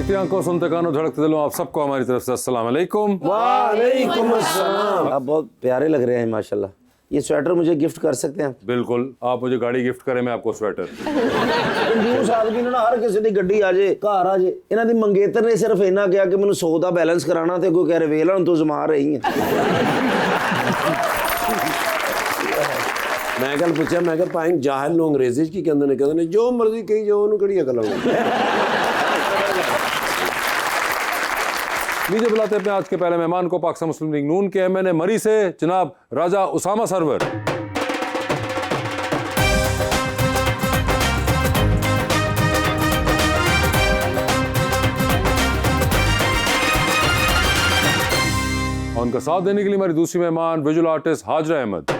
देखते आंखों सुनते कानों झड़कते दिलों, आप सबको हमारी तरफ से अस्सलाम वालेकुम। वालेकुम अस्सलाम। आप बहुत प्यारे लग रहे हैं माशाल्लाह। ये स्वेटर मुझे गिफ्ट कर सकते हैं? बिल्कुल, आप मुझे गाड़ी गिफ्ट करें, मैं आपको स्वेटर। कंजूस आदमी ने ना हर किसी दी गड्डी आ जाए घर आ जाए। इन्हां दी मंगेतर ने सिर्फ इन्ना कहा कि मैंने 100 दा बैलेंस कराना ते कोई कह रहे वेला हुण तू जमा रही है। मैं कल पूछा, मैं कहा पाइन जाहिल लोग अंग्रेजी की कहते ने जो मर्जी कही जो उन्होंने कड़ी अकल लीजिए बुलाते अपने आज के पहले मेहमान को, पाकिस्तान मुस्लिम लीग नून के एमएनए मरी से जनाब राजा उसामा सरवर। और उनका साथ देने के लिए हमारी दूसरी मेहमान visual artist Hajra Ahmed.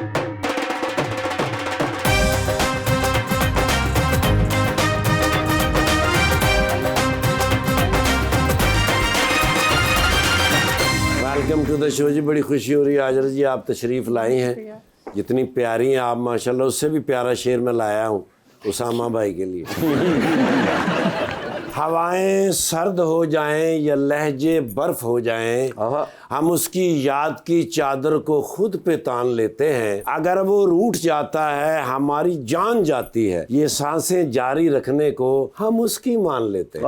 Welcome to the show जी। बड़ी खुशी हो रही है हाजरा जी आप तशरीफ़ लाई हैं, जितनी प्यारी हैं आप माशाल्लाह, उससे भी प्यारा शेर मैं लाया हूँ उसामा भाई के लिए। हवाएं सर्द हो जाएं या लहजे बर्फ हो जाएं, हम उसकी याद की चादर को खुद पे तान लेते हैं। अगर वो रूठ जाता है हमारी जान जाती है, ये सांसें जारी रखने को हम उसकी मान लेते हैं।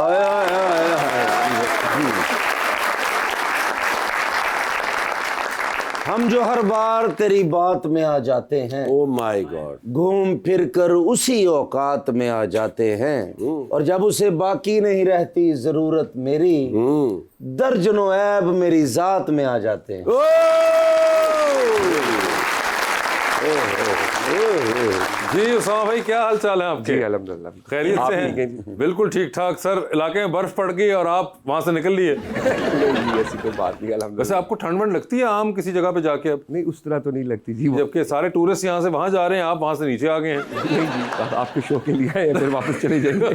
हम जो हर बार तेरी बात में आ जाते हैं, ओ माय गॉड, घूम फिर कर उसी औकात में आ जाते हैं। और जब उसे बाकी नहीं रहती जरूरत मेरी, दर्जनों ऐब मेरी जात में आ जाते हैं। जी उसामा भाई, क्या हाल चाल है आपके? जी अल्हम्दुलिल्लाह, खैरियत से हैं? बिल्कुल ठीक ठाक सर। इलाके में बर्फ पड़ गई और आप वहां से निकल लिए। नहीं ऐसी कोई बात नहीं अल्हम्दुलिल्लाह। वैसे आपको ठंड वंड लगती है आम किसी जगह पे जाके? अब नहीं उस तरह तो नहीं लगती जी। जबकि सारे टूरिस्ट यहाँ से वहाँ जा रहे हैं, आप वहाँ से नीचे आ गए हैं। नहीं जी, आपके शो के लिए आए फिर वापस चले जाएंगे।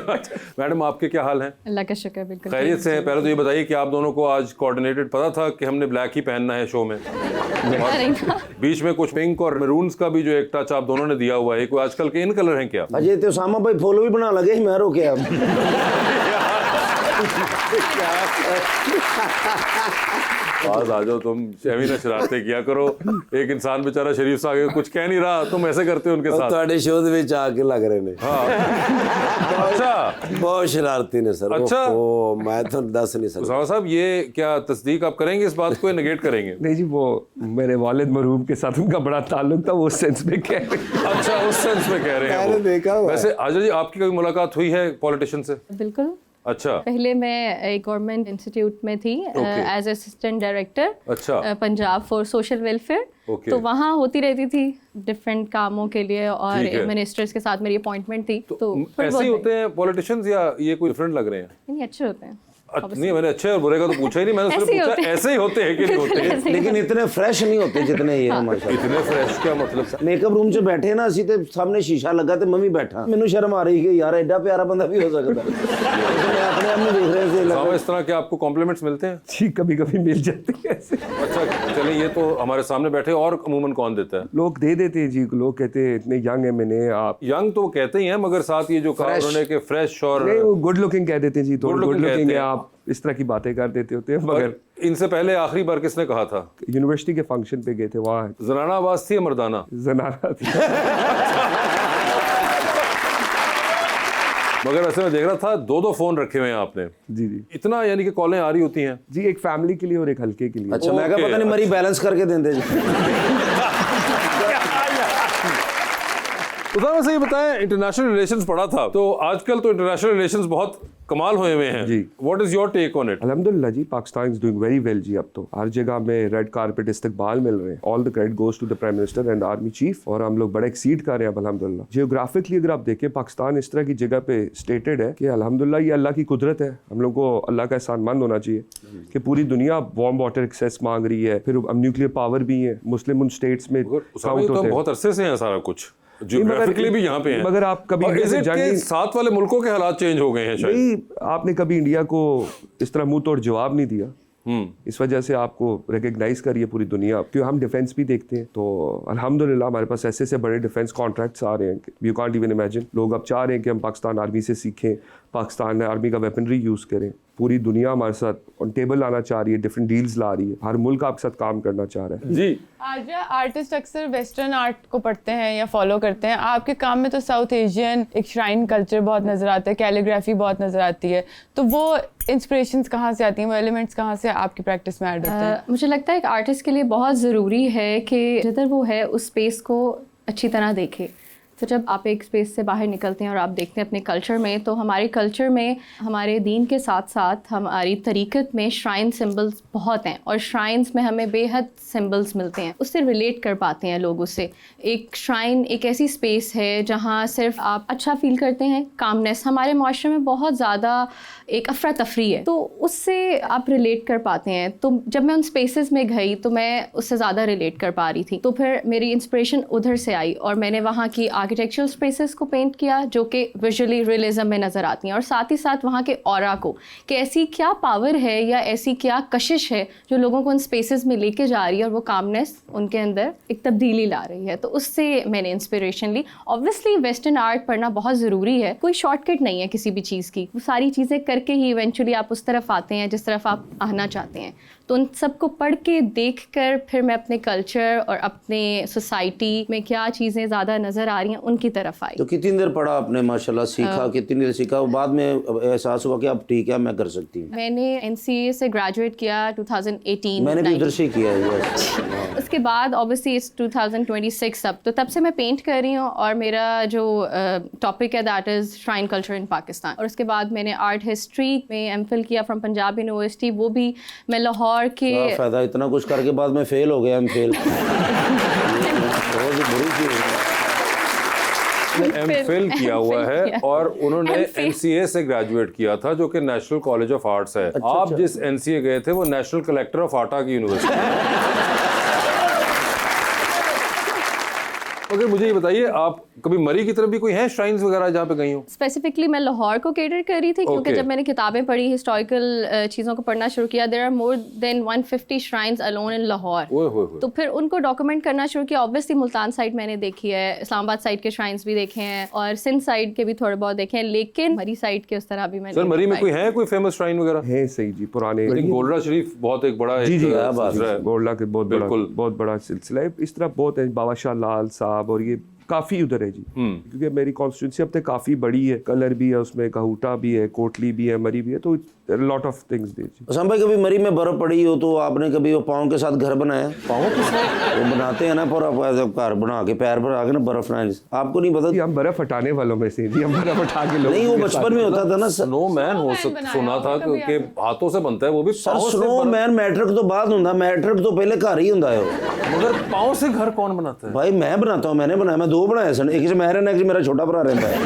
मैडम आपके क्या हाल हैं? अल्लाह का शुक्र, बिल्कुल खैरियत से हैं? पहले तो ये बताइए कि आप दोनों को आज कोऑर्डिनेटेड पता था कि हमने ब्लैक ही पहनना है शो में? बीच में कुछ पिंक और मैरून्स का भी जो एक टच आप दोनों ने दिया हुआ है, कोई आजकल के इन कलर हैं क्या? अजय तो उसामा भाई फूल भी बना लगे मैं रोके अब। पास आ जाओ तुम, शहवी ना शरारतें किया करो। एक इंसान बेचारा शरीफ सा आगे कुछ कह नहीं रहा, तुम ऐसे करते हो उनके साथ। ਤੁਹਾਡੇ ਸ਼ੋਅ ਦੇ ਵਿੱਚ ਆ ਕੇ ਲੱਗ ਰਹੇ ਨੇ। अच्छा बहुत शरारती ने सर। अच्छा। ओ मैं तो दस नहीं सकता। उसामा साहब ये क्या तस्दीक आप करेंगे इस बात को या नेगेट करेंगे? नहीं जी, वो मेरे वालिद मरहूम के साथ उनका बड़ा ताल्लुक था, वो उस सेंस में कह रहे हैं। अच्छा, उस सेंस में कह रहे हैं मैंने वो। देखा हुआ है। वैसे आजा जी, आपकी कभी मुलाकात हुई है पॉलिटिशियन से? बिल्कुल। अच्छा पहले मैं एक गवर्नमेंट इंस्टीट्यूट में थी एज असिस्टेंट डायरेक्टर। अच्छा। Punjab for social welfare. Okay. तो वहाँ होती रहती थी डिफरेंट कामों के लिए, और ठीक है। मिनिस्टर्स के साथ मेरी अपॉइंटमेंट थी। तो ऐसे ही होते हैं पॉलिटिशियंस या ये कोई डिफरेंट लग रहे हैं? नहीं, अच्छे होते हैं। नहीं, मैंने अच्छे और बुरे का तो पूछा ही नहीं, मैंने सिर्फ पूछा ऐसे ही होते हैं कि नहीं होते हैं। लेकिन इतने फ्रेश नहीं होते जितने ये हैं माशाल्लाह। इतने फ्रेश क्या मतलब? मेकअप रूम च बैठे ना ਅਸੀਂ ਤੇ ਸਾਹਮਣੇ ਸ਼ੀਸ਼ਾ ਲੱਗਾ ਤੇ ਮੈਂ ਵੀ ਬੈਠਾ, ਮੈਨੂੰ ਸ਼ਰਮ ਆ ਰਹੀ ਕਿ ਯਾਰ ਐਡਾ ਪਿਆਰਾ ਬੰਦਾ भी हो सकता है। मैं अपने आप में देख रहे थे साहब, इस तरह के आपको कॉम्प्लीमेंट्स मिलते हैं? जी कभी कभी मिल जाते हैं ऐसे। अच्छा चलिए, ये तो हमारे सामने बैठे, और अमूमन कौन देता है? लोग दे देते हैं जी, लोग कहते हैं इतने यंग है मैंने आप। यंग तो कहते ही हैं, मगर साथ ये जो कहा उन्होंने कि फ्रेश और नहीं, वो गुड लुकिंग कह देते हैं जी, तो Good गुड looking लुकिंग कहते है हैं। आप, इस तरह की बातें कर देते होते हैं। मगर इनसे पहले आखिरी बार किसने कहा था? यूनिवर्सिटी के फंक्शन पे गए थे, वहाँ जनाना आवाज थी या मर्दाना? जनाना थी। मगर ऐसे मैं देख रहा था 2-2 फोन रखे हुए हैं आपने। जी जी इतना, यानी कि कॉलें आ रही होती हैं? जी, एक फैमिली के लिए और एक हल्के के लिए। अच्छा मैं कहा पता नहीं मरी बैलेंस करके देंगे जी। उदाहरण से ये बताएं, इंटरनेशनल रिलेशंस पढ़ा था, तो आजकल तो इंटरनेशनल रिलेशंस बहुत कमाल हुए हुए हैं जी। What is your take on it? अल्हम्दुलिल्लाह जी, Pakistan is doing very well जी। अब तो हर जगह में रेड कारपेट इस्तकबाल मिल रहे हैं। All the credit goes to the prime minister and army chief, और हम लोग बड़ा एक्सीड कर रहे हैं अल्हम्दुलिल्लाह। जियोग्राफिकली अगर आप देखें, पाकिस्तान इस तरह की जगह पे स्टेटेड है कि अल्हम्दुलिल्लाह ये अल्लाह की कुदरत है। हम लोग को अल्लाह का एहसानमंद होना चाहिए कि पूरी दुनिया वार्म वाटर एक्सेस मांग रही है, फिर अब न्यूक्लियर पावर भी है, मुस्लिम उन स्टेट्स में काउंट होते हैं। बहुत अरसे से है सारा कुछ, जियोग्राफिकली भी यहाँ पे हैं। मगर आप कभी साथ वाले मुल्कों के हालात चेंज हो गए हैं शायद? नहीं, आपने कभी इंडिया को इस तरह मुंह तोड़ जवाब नहीं दिया इस वजह से आपको रिकग्नाइज करिए पूरी दुनिया, क्योंकि हम डिफेंस भी देखते हैं तो अल्हम्दुलिल्लाह हमारे पास ऐसे बड़े डिफेंस कॉन्ट्रैक्ट्स आ रहे हैं, यू कांट इवन इमेजिन। लोग अब चाह रहे हैं कि हम पाकिस्तान आर्मी से सीखें, पाकिस्तान आर्मी का वेपनरी यूज़ करें। पूरी दुनिया हमारे साथ ऑन टेबल लाना चाह रही है, डिफरेंट डील्स ला रही है, हर मुल्क आपके साथ काम करना चाह रहा है। जी आर्या, आर्टिस्ट अक्सर वेस्टर्न आर्ट को पढ़ते हैं या फॉलो करते हैं, आपके काम में तो साउथ एशियन एक श्राइन कल्चर बहुत नज़र आता है, कैलीग्राफी बहुत नज़र आती है, तो वो इंस्पिरेशंस कहाँ से आती हैं, वो एलिमेंट्स कहाँ से आपकी प्रैक्टिस में ऐड होते हैं? मुझे लगता है एक आर्टिस्ट के लिए बहुत ज़रूरी है कि जिधर वो है उस स्पेस को अच्छी तरह देखे। तो जब आप एक स्पेस से बाहर निकलते हैं और आप देखते हैं अपने कल्चर में, तो हमारे कल्चर में हमारे दीन के साथ साथ हमारी तरीक़त में श्राइन सिंबल्स बहुत हैं, और श्राइन्स में हमें बेहद सिंबल्स मिलते हैं, उससे रिलेट कर पाते हैं लोग उससे। एक श्राइन एक ऐसी स्पेस है जहाँ सिर्फ आप अच्छा फील करते हैं, कामनेस। हमारे माशरे में बहुत ज़्यादा एक अफरा तफरी है, तो उससे आप रिलेट कर पाते हैं। तो जब मैं उन स्पेसेस में गई तो मैं उससे ज़्यादा रिलेट कर पा रही थी, तो फिर मेरी इंस्पिरेशन उधर से आई और मैंने वहाँ की आर्किटेक्चरल स्पेसेस को पेंट किया जो कि विजुअली रियलिज्म में नज़र आती हैं, और साथ ही साथ वहाँ के ऑरा को, कि ऐसी क्या पावर है या ऐसी क्या कशिश है जो लोगों को उन स्पेसेस में लेके जा रही है और वो कामनेस उनके अंदर एक तब्दीली ला रही है। तो उससे मैंने इंस्पिरेशन ली। ऑब्वियसली वेस्टर्न आर्ट पढ़ना बहुत ज़रूरी है, कोई शॉर्टकट नहीं है किसी भी चीज़ की, वो सारी चीज़ें करके ही इवेंचुअली आप उस तरफ आते हैं जिस तरफ आप आना चाहते हैं। तो उन सबको पढ़ के देख कर फिर मैं अपने कल्चर और अपने सोसाइटी में क्या चीज़ें ज़्यादा नज़र आ रही हैं उनकी तरफ आई। तो कितनी देर पढ़ा आपने, माशाल्लाह सीखा, कितनी देर सीखा, बाद में एहसास हुआ कि अब ठीक है मैं कर सकती हूँ? मैंने NCA से ग्रेजुएट किया 2018। मैंने भी उधर से ही किया है। उसके बाद ऑब्वियसली इट्स 2026 अब, तो तब से मैं पेंट कर रही हूँ और मेरा जो टॉपिक है that is shrine culture in Pakistan. और उसके बाद मैंने आर्ट हिस्ट्री में MPhil किया फ्रॉम पंजाब यूनिवर्सिटी, वो भी मैं लाहौर के। क्या फायदा, इतना कुछ करके बाद में फेल हो गया, MPhil। बहुत ही बुरी चीज़ है। MPhil किया हुआ है और उन्होंने NCA से ग्रेजुएट किया था जो कि नेशनल कॉलेज ऑफ आर्ट्स है। आप जिस NCA गए थे वो नेशनल कलेक्टर ऑफ आटा की यूनिवर्सिटी। मगर मुझे ये बताइए, आप कभी मरी की तरफ भी कोई है श्राइन्स वगैरह जहाँ पे गई हो? स्पेसिफिकली मैं लाहौर को केटर कर रही थी, क्योंकि जब मैंने किताबें पढ़ी, हिस्टोरिकल चीज़ों को पढ़ना शुरू किया, there are more than 150 shrines alone in Lahore. तो फिर उनको डॉक्यूमेंट करना शुरू किया। ऑब्वियसली मुल्तान साइड मैंने देखी है, इस्लामाबाद साइड के श्राइन्स भी देखे हैं और सिंध साइड के भी थोड़े बहुत देखे हैं, लेकिन मरी साइड के उस तरह भी मैंने। सर मरी में कोई है, कोई फेमस श्राइन वगैरह है? सही जी, पुराने गोलरा शरीफ बहुत एक बड़ा गोलरा के बहुत बड़ा सिलसिला है। इस तरह बहुत है, बाबा शाह लाल साहब, और ये काफ़ी उधर है जी, क्योंकि मेरी कॉन्स्टिट्यूंसी अब तक काफ़ी बड़ी है, कलर भी है उसमें, कहूटा भी है, कोटली भी है, मरी भी है, तो लॉट ऑफ थिंग्स दे जी। असम भाई, कभी मरी में बर्फ पड़ी हो तो आपने कभी वो पाँव के साथ घर बनाया? पाँव के साथ वो बनाते हैं ना, पूरा घर बना के पैर पर आके ना बर्फ बनाए, आपको नहीं पता? हम बर्फ हटाने वालों में से जी, हम बर्फ हटा के लोग नहीं, वो बचपन में होता था ना। स्नो मैन हो सुना था कि हाथों से बनता है, वो भी सर स्नो मैन मैट्रिक तो बाद होता, मैट्रिक तो पहले घर ही होता है वो। मगर पाँव से घर कौन बनाता है? भाई मैं बनाता हूँ, मैंने बनाया, मैं 2 बनाए सन, एक मैं रहना, एक मेरा छोटा भरा रहता है।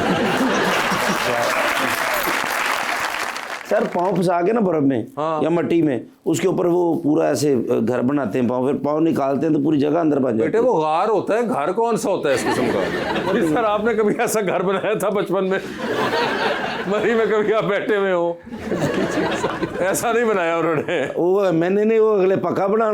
सर पाँव फंसा के ना बर्फ में या मट्टी में, उसके ऊपर वो पूरा ऐसे घर बनाते हैं पाँव, फिर पाँव निकालते हैं तो पूरी जगह अंदर बन जाती है। बेटे वो गार होता है, घर कौन सा होता है इस किस्म का? सर आपने कभी ऐसा घर बनाया था बचपन में? मरी में कभी आप बैठे हुए हो? ऐसा नहीं बनाया उन्होंने। वो मैंने नहीं, वो अगले पक्का बना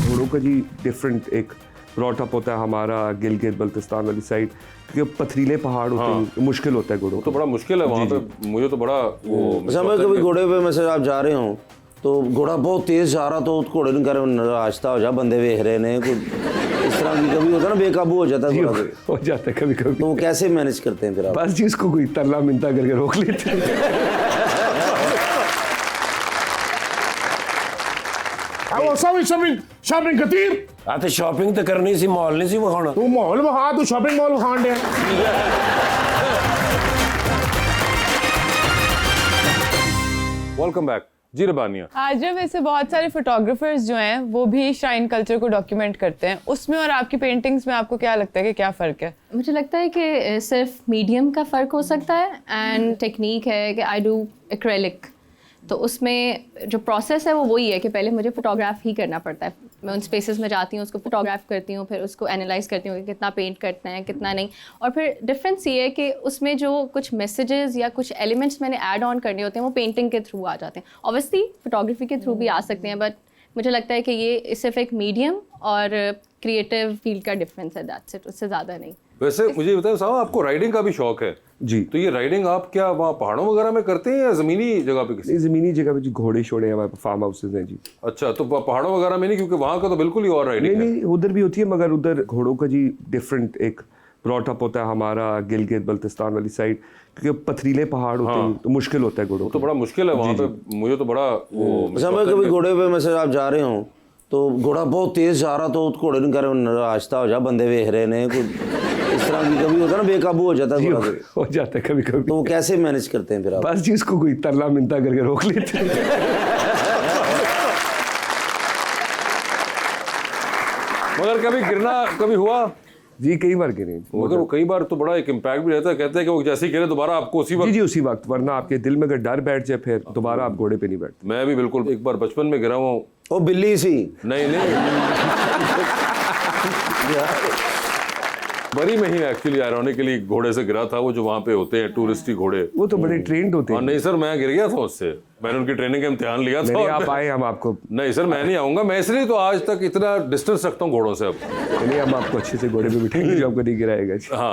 घोड़ों का जी डिफरेंट एक ब्रॉटअप होता है हमारा गिलगित बल्तिस्तान वाली साइड, क्योंकि पथरीले पहाड़ होते हैं, मुश्किल होता है घोड़ों तो बड़ा मुश्किल है वहाँ पे। मुझे तो बड़ा वो समय कभी घोड़े पे में से आप जा रहे हो तो घोड़ा बहुत तेज जा रहा, तो घोड़े ने कह आहिस्ता हो जा, बंदे वेख रहे ने, इस तरह की कभी होता है ना, बेकाबू हो जाता है, हो जाता है कभी कभी। तो वो कैसे मैनेज करते हैं फिर आप? बस जी इसको कोई तरला मिनता करके रोक लेते हैं। शॉपिंग कतीर तो शॉपिंग तो करनी सी, माहौल नहीं सी विखाना। तू माहौल विखा, तू शॉपिंग मॉल विखान दे। वेलकम बैक जी रबानिया। आज वैसे बहुत सारे फोटोग्राफर्स जो हैं वो भी श्राइन कल्चर को डॉक्यूमेंट करते हैं, उसमें और आपकी पेंटिंग्स में आपको क्या लगता है कि क्या फ़र्क है? मुझे लगता है कि सिर्फ मीडियम का फ़र्क हो सकता है एंड टेक्निक है कि आई डू एक्रेलिक, तो उसमें जो प्रोसेस है वो वही है कि पहले मुझे फोटोग्राफ ही करना पड़ता है। मैं उन स्पेसेस में जाती हूँ, उसको फोटोग्राफ करती हूँ, फिर उसको एनालाइज करती हूँ कि कितना पेंट करना है कितना नहीं। और फिर डिफरेंस ये है कि उसमें जो कुछ मैसेजेस या कुछ एलिमेंट्स मैंने ऐड ऑन करने होते हैं वो पेंटिंग के थ्रू आ जाते हैं। ऑब्वियसली फोटोग्राफी के थ्रू भी आ सकते हैं, बट मुझे लगता है कि ये सिर्फ एक मीडियम और क्रिएटिव फील्ड का डिफरेंस है, दैट्स इट, उससे ज़्यादा नहीं। वैसे मुझे बताओ साहब, आपको राइडिंग का भी शौक है? जी। तो ये राइडिंग आप क्या वहाँ पहाड़ों वगैरह में करते हैं या ज़मीनी जगह पे किसी? ज़मीनी जगह पे जी घोड़े शोड़े हमारे फार्म हाउसेज हैं जी। अच्छा, तो पहाड़ों वगैरह में नहीं, क्योंकि वहाँ का तो बिल्कुल ही और राइडिंग है। नहीं, उधर भी होती है, मगर उधर घोड़ों का जी डिफरेंट एक ब्रॉटअप होता है हमारा गिलगित बल्तिस्तान वाली साइड, क्योंकि पथरीले पहाड़ होते हैं तो मुश्किल होता है घोड़ों तो बड़ा मुश्किल है वहाँ पे। मुझे तो बड़ा वो समय कभी घोड़े पे में से आप जा रहे हो तो घोड़ा बहुत तेज जा रहा तो घोड़े ने कह रहे आहिस्ता हो जा, बंदे वेख रहे ने, कुछ इस तरह की कभी होता है ना, बेकाबू हो जाता है घोड़ा। हो जाता है कभी कभी। तो वो कैसे मैनेज करते हैं फिर आप? बस जी इसको कोई तरला मिनता करके रोक लेते हैं। मगर कभी गिरना कभी हुआ? जी कई बार गिरे। मगर वो कई बार तो बड़ा एक इम्पैक्ट भी रहता है, कहते हैं कि वो जैसे ही गिरे दोबारा आपको उसी जी वक्त। जी उसी वक्त, वरना आपके दिल में अगर डर बैठ जाए फिर दोबारा आप घोड़े पे नहीं बैठते। मैं भी बिल्कुल एक बार बचपन में गिरा हूँ। वो बिल्ली सी नहीं बरी में ही एक्चुअली आयरॉनिकली घोड़े से गिरा था, वो जो वहाँ पे होते हैं टूरिस्टी घोड़े। वो तो बड़े ट्रेंड होते और हैं। नहीं सर, मैं गिर गया था उससे, मैंने उनकी ट्रेनिंग का इम्तिहान लिया था। नहीं आप आए, हम आपको। नहीं सर, मैं नहीं आऊंगा, मैं इसलिए तो आज तक इतना डिस्टेंस रखता हूँ घोड़ों से अब। नहीं, हम आपको अच्छे से घोड़े पे बिठाएंगे जो आपको नहीं गिराएगा। हाँ।